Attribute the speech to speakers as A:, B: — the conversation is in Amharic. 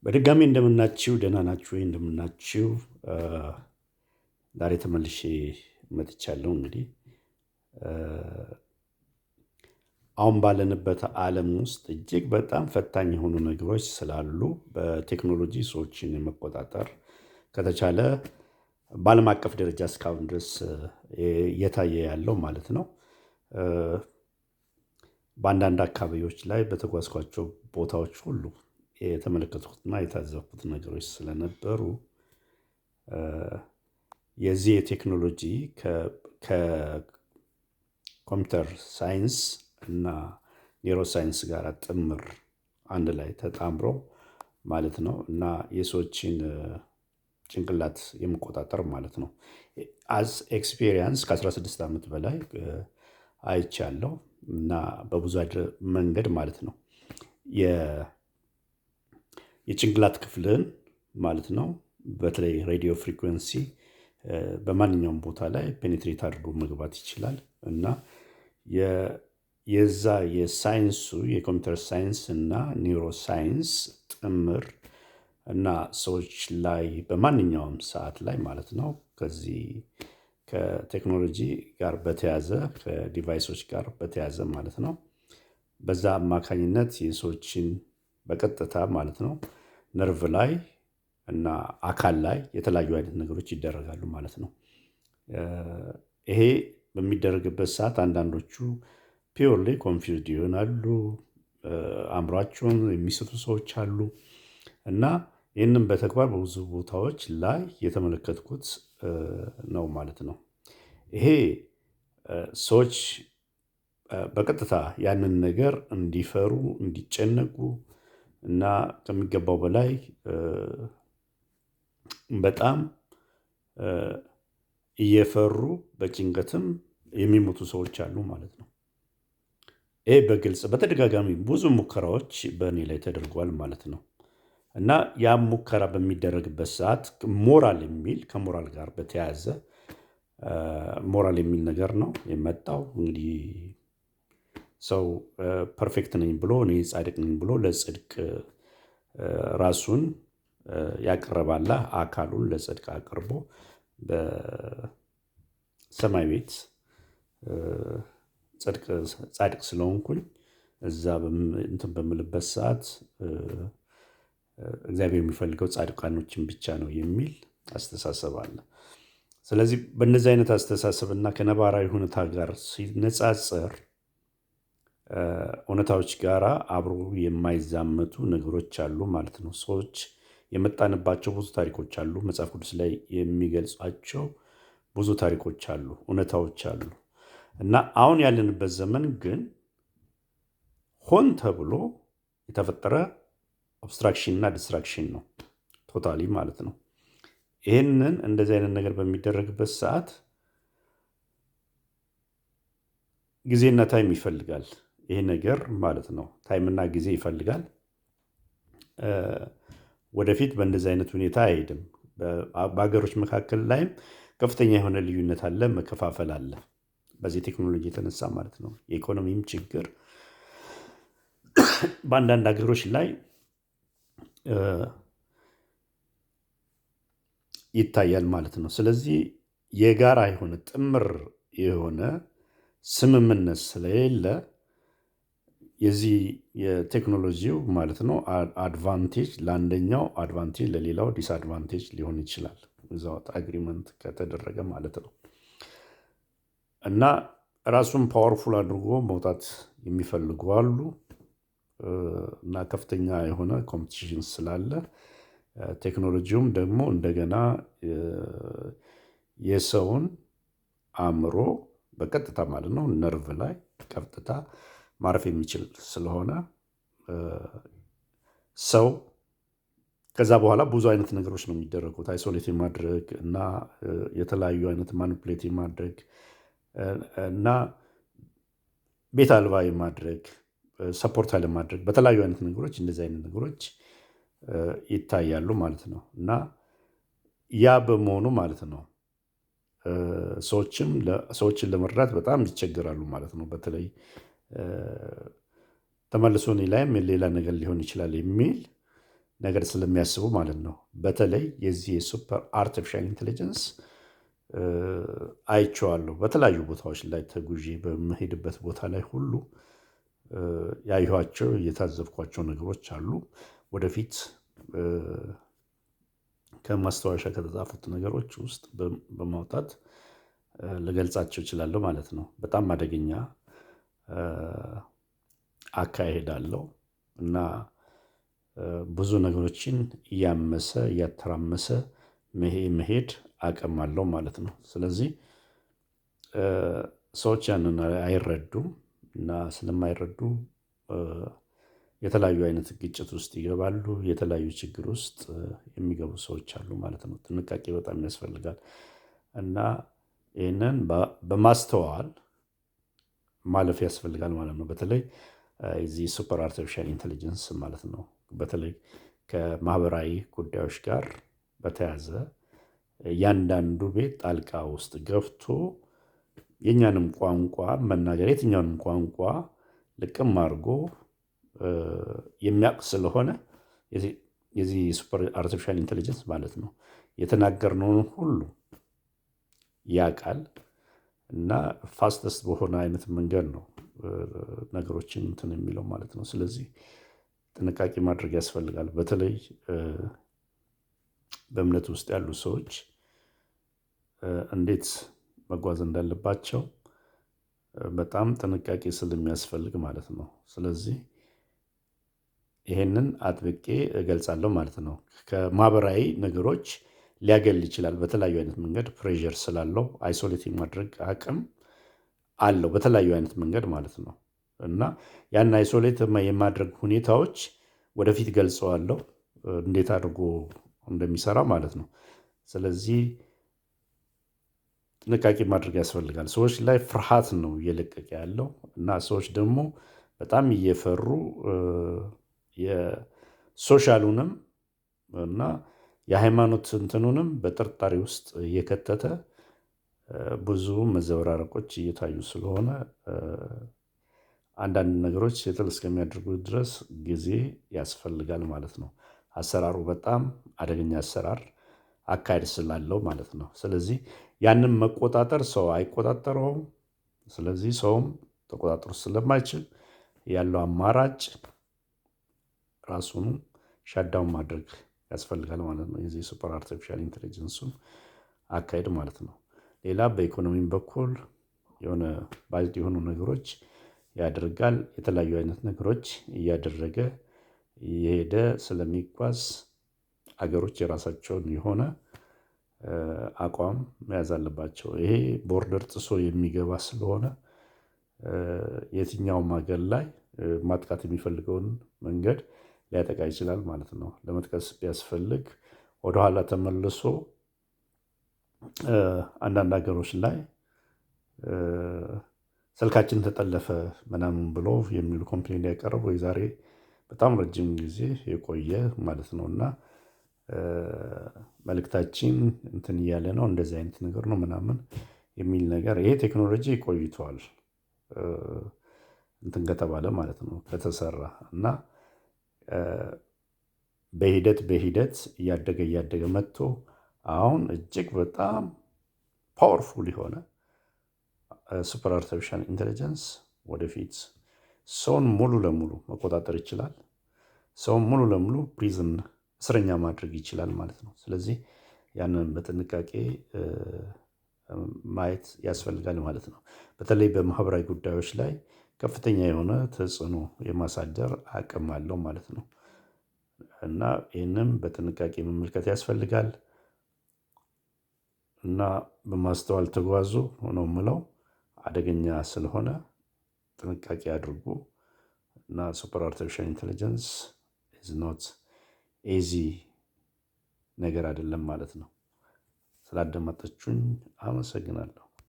A: በድጋሚ እንደምናችሁ ደህና ናችሁ ወይ? እንደምናችሁ ዛሬ ተመልሼ መጥቻለሁ። እንግዲህ አሁን ባለንበት ዓለም ውስጥ እጅግ በጣም ፈታኝ የሆኑ ነገሮች ስላሉ በቴክኖሎጂ ሰዎችን የመቆጣጠር ከተቻለ በዓለም አቀፍ ደረጃ እስካሁን ድረስ እየታየ ያለው ማለት ነው። በአንዳንድ አካባቢዎች ላይ በተጓዝኳቸው ቦታዎች ሁሉ የተመለከትኩትና የታዘብኩት ነገሮች ስለነበሩ የዚህ የቴክኖሎጂ ከኮምፒውተር ሳይንስ እና ኒውሮ ሳይንስ ጋር ጥምር አንድ ላይ ተጣምሮ ማለት ነው እና የሰዎችን ጭንቅላት የመቆጣጠር ማለት ነው። አዝ ኤክስፒሪየንስ ከ16 ዓመት በላይ አይቻለሁ እና በብዙ መንገድ ማለት ነው። የጭንቅላት ክፍልን ማለት ነው በተለይ ሬዲዮ ፍሪኩዌንሲ በማንኛውም ቦታ ላይ ፔኔትሬት አድርጎ መግባት ይችላል እና የዛ የሳይንሱ የኮምፒውተር ሳይንስ እና ኒውሮ ሳይንስ ጥምር እና ሰዎች ላይ በማንኛውም ሰዓት ላይ ማለት ነው ከዚህ ከቴክኖሎጂ ጋር በተያዘ ከዲቫይሶች ጋር በተያዘ ማለት ነው። በዛ አማካኝነት የሰዎችን በቀጥታ ማለት ነው ነርቭ ላይ እና አካል ላይ የተለያዩ አይነት ነገሮች ይደረጋሉ ማለት ነው። ይሄ በሚደረግበት ሰዓት አንዳንዶቹ ፒውርሊ ኮንፊውዝድ ይሆናሉ፣ አእምሯቸውን የሚስቱ ሰዎች አሉ እና ይህንን በተግባር በብዙ ቦታዎች ላይ የተመለከትኩት ነው ማለት ነው። ይሄ ሰዎች በቀጥታ ያንን ነገር እንዲፈሩ፣ እንዲጨነቁ እና ከሚገባው በላይ በጣም እየፈሩ በጭንቀትም የሚሞቱ ሰዎች አሉ ማለት ነው። ይሄ በግልጽ በተደጋጋሚ ብዙ ሙከራዎች በእኔ ላይ ተደርጓል ማለት ነው እና ያም ሙከራ በሚደረግበት ሰዓት ከሞራል ጋር በተያያዘ ሞራል የሚል ነገር ነው የመጣው። እንግዲህ ሰው ፐርፌክት ነኝ ብሎ እኔ ጻድቅ ነኝ ብሎ ለጽድቅ ራሱን ያቀረባላ አካሉን ለጽድቅ አቅርቦ በሰማይ ቤት ጻድቅ ስለሆንኩኝ እዛ እንትን በምልበት ሰዓት እግዚአብሔር የሚፈልገው ጻድቃኖችን ብቻ ነው የሚል አስተሳሰብ አለ። ስለዚህ በእነዚህ አይነት አስተሳሰብ እና ከነባራዊ ሁኔታ ጋር ሲነጻጸር እውነታዎች ጋራ አብሮ የማይዛመቱ ነገሮች አሉ ማለት ነው። ሰዎች የመጣንባቸው ብዙ ታሪኮች አሉ። መጽሐፍ ቅዱስ ላይ የሚገልጿቸው ብዙ ታሪኮች አሉ፣ እውነታዎች አሉ እና አሁን ያለንበት ዘመን ግን ሆን ተብሎ የተፈጠረ ኦብስትራክሽን እና ዲስትራክሽን ነው ቶታሊ ማለት ነው። ይህንን እንደዚህ አይነት ነገር በሚደረግበት ሰዓት ጊዜና ታይም ይፈልጋል። ይሄ ነገር ማለት ነው ታይምና ጊዜ ይፈልጋል። ወደፊት በእንደዚህ አይነት ሁኔታ አይሄድም። በሀገሮች መካከል ላይም ከፍተኛ የሆነ ልዩነት አለ፣ መከፋፈል አለ በዚህ ቴክኖሎጂ የተነሳ ማለት ነው። የኢኮኖሚም ችግር በአንዳንድ ሀገሮች ላይ ይታያል ማለት ነው። ስለዚህ የጋራ የሆነ ጥምር የሆነ ስምምነት ስለሌለ የዚህ የቴክኖሎጂው ማለት ነው አድቫንቴጅ ለአንደኛው አድቫንቴጅ ለሌላው ዲስአድቫንቴጅ ሊሆን ይችላል ዊዛውት አግሪመንት ከተደረገ ማለት ነው እና ራሱን ፓወርፉል አድርጎ መውጣት የሚፈልጉ አሉ እና ከፍተኛ የሆነ ኮምፒቲሽን ስላለ ቴክኖሎጂውም ደግሞ እንደገና የሰውን አእምሮ በቀጥታ ማለት ነው ነርቭ ላይ ቀጥታ ማረፍ የሚችል ስለሆነ ሰው ከዛ በኋላ ብዙ አይነት ነገሮች ነው የሚደረጉት። አይሶሌት የማድረግ እና የተለያዩ አይነት ማኒፕሌት የማድረግ እና ቤት አልባ የማድረግ ሰፖርት ለማድረግ በተለያዩ አይነት ነገሮች እንደዚህ አይነት ነገሮች ይታያሉ ማለት ነው እና ያ በመሆኑ ማለት ነው ሰዎችን ለመርዳት በጣም ይቸገራሉ ማለት ነው። በተለይ ተመልሶ እኔ ላይም ሌላ ነገር ሊሆን ይችላል የሚል ነገር ስለሚያስቡ ማለት ነው። በተለይ የዚህ የሱፐር አርቲፊሻል ኢንቴሊጀንስ አይቼዋለሁ። በተለያዩ ቦታዎች ላይ ተጉዤ በምሄድበት ቦታ ላይ ሁሉ ያየኋቸው የታዘብኳቸው ነገሮች አሉ። ወደፊት ከማስታወሻ ከተጻፉት ነገሮች ውስጥ በማውጣት ልገልጻቸው እችላለሁ ማለት ነው። በጣም አደገኛ አካሄድ አለው እና ብዙ ነገሮችን እያመሰ እያተራመሰ መሄድ አቅም አለው ማለት ነው። ስለዚህ ሰዎች ያንን አይረዱም እና ስለማይረዱ የተለያዩ አይነት ግጭት ውስጥ ይገባሉ። የተለያዩ ችግር ውስጥ የሚገቡ ሰዎች አሉ ማለት ነው። ጥንቃቄ በጣም ያስፈልጋል እና ይህንን በማስተዋል ማለፍ ያስፈልጋል ማለት ነው። በተለይ የዚህ ሱፐር አርቲፊሻል ኢንቴሊጀንስ ማለት ነው። በተለይ ከማህበራዊ ጉዳዮች ጋር በተያያዘ እያንዳንዱ ቤት ጣልቃ ውስጥ ገብቶ የእኛንም ቋንቋ መናገር የትኛውንም ቋንቋ ልቅም አድርጎ የሚያውቅ ስለሆነ የዚህ ሱፐር አርቲፊሻል ኢንቴሊጀንስ ማለት ነው የተናገርነውን ሁሉ ያውቃል እና ፋስተስት በሆነ አይነት መንገድ ነው ነገሮችን እንትን የሚለው ማለት ነው። ስለዚህ ጥንቃቄ ማድረግ ያስፈልጋል። በተለይ በእምነት ውስጥ ያሉ ሰዎች እንዴት መጓዝ እንዳለባቸው በጣም ጥንቃቄ ስለሚያስፈልግ ማለት ነው። ስለዚህ ይሄንን አጥብቄ እገልጻለሁ ማለት ነው። ከማህበራዊ ነገሮች ሊያገል ይችላል በተለያዩ አይነት መንገድ ፕሬዠር ስላለው አይሶሌት የማድረግ አቅም አለው በተለያዩ አይነት መንገድ ማለት ነው። እና ያን አይሶሌት የማድረግ ሁኔታዎች ወደፊት ገልጸዋለሁ እንዴት አድርጎ እንደሚሰራ ማለት ነው። ስለዚህ ጥንቃቄ ማድረግ ያስፈልጋል። ሰዎች ላይ ፍርሃት ነው እየለቀቀ ያለው እና ሰዎች ደግሞ በጣም እየፈሩ የሶሻሉንም እና የሃይማኖት እንትኑንም በጥርጣሬ ውስጥ እየከተተ ብዙ መዘበራረቆች እየታዩ ስለሆነ አንዳንድ ነገሮች ሴትል እስከሚያደርጉ ድረስ ጊዜ ያስፈልጋል ማለት ነው። አሰራሩ በጣም አደገኛ አሰራር አካሄድ ስላለው ማለት ነው። ስለዚህ ያንን መቆጣጠር ሰው አይቆጣጠረውም። ስለዚህ ሰውም ተቆጣጥሮ ስለማይችል ያለው አማራጭ ራሱን ሻዳውን ማድረግ ያስፈልጋል ማለት ነው። የዚህ ሱፐር አርቲፊሻል ኢንቴሊጀንሱን አካሄድ ማለት ነው። ሌላ በኢኮኖሚም በኩል የሆነ ባልድ የሆኑ ነገሮች ያደርጋል። የተለያዩ አይነት ነገሮች እያደረገ እየሄደ ስለሚጓዝ አገሮች የራሳቸውን የሆነ አቋም መያዝ አለባቸው። ይሄ ቦርደር ጥሶ የሚገባ ስለሆነ የትኛውም ሀገር ላይ ማጥቃት የሚፈልገውን መንገድ ሊያጠቃ ይችላል ማለት ነው። ለመጥቀስ ቢያስፈልግ ወደኋላ ተመልሶ አንዳንድ ሀገሮች ላይ ስልካችን ተጠለፈ ምናምን ብሎ የሚሉ ኮምፕሌን ያቀረቡ የዛሬ በጣም ረጅም ጊዜ የቆየ ማለት ነው። እና መልእክታችን እንትን እያለ ነው እንደዚህ አይነት ነገር ነው ምናምን የሚል ነገር ይሄ ቴክኖሎጂ ቆይቷል እንትን ከተባለ ማለት ነው ከተሰራ እና በሂደት እያደገ መጥቶ አሁን እጅግ በጣም ፓወርፉል የሆነ ሱፐር አርቲፊሻል ኢንቴሊጀንስ ወደፊት ሰውን ሙሉ ለሙሉ መቆጣጠር ይችላል። ሰውን ሙሉ ለሙሉ ፕሪዝን እስረኛ ማድረግ ይችላል ማለት ነው። ስለዚህ ያንን በጥንቃቄ ማየት ያስፈልጋል ማለት ነው። በተለይ በማህበራዊ ጉዳዮች ላይ ከፍተኛ የሆነ ተጽዕኖ የማሳደር አቅም አለው ማለት ነው። እና ይህንም በጥንቃቄ መመልከት ያስፈልጋል እና በማስተዋል ተጓዙ ነው የምለው። አደገኛ ስለሆነ ጥንቃቄ አድርጉ እና ሱፐር አርቲፊሻል ኢንቴሊጀንስ ኢዝ ኖት ኢዚ ነገር አይደለም ማለት ነው። ስላዳመጣችሁኝ አመሰግናለሁ።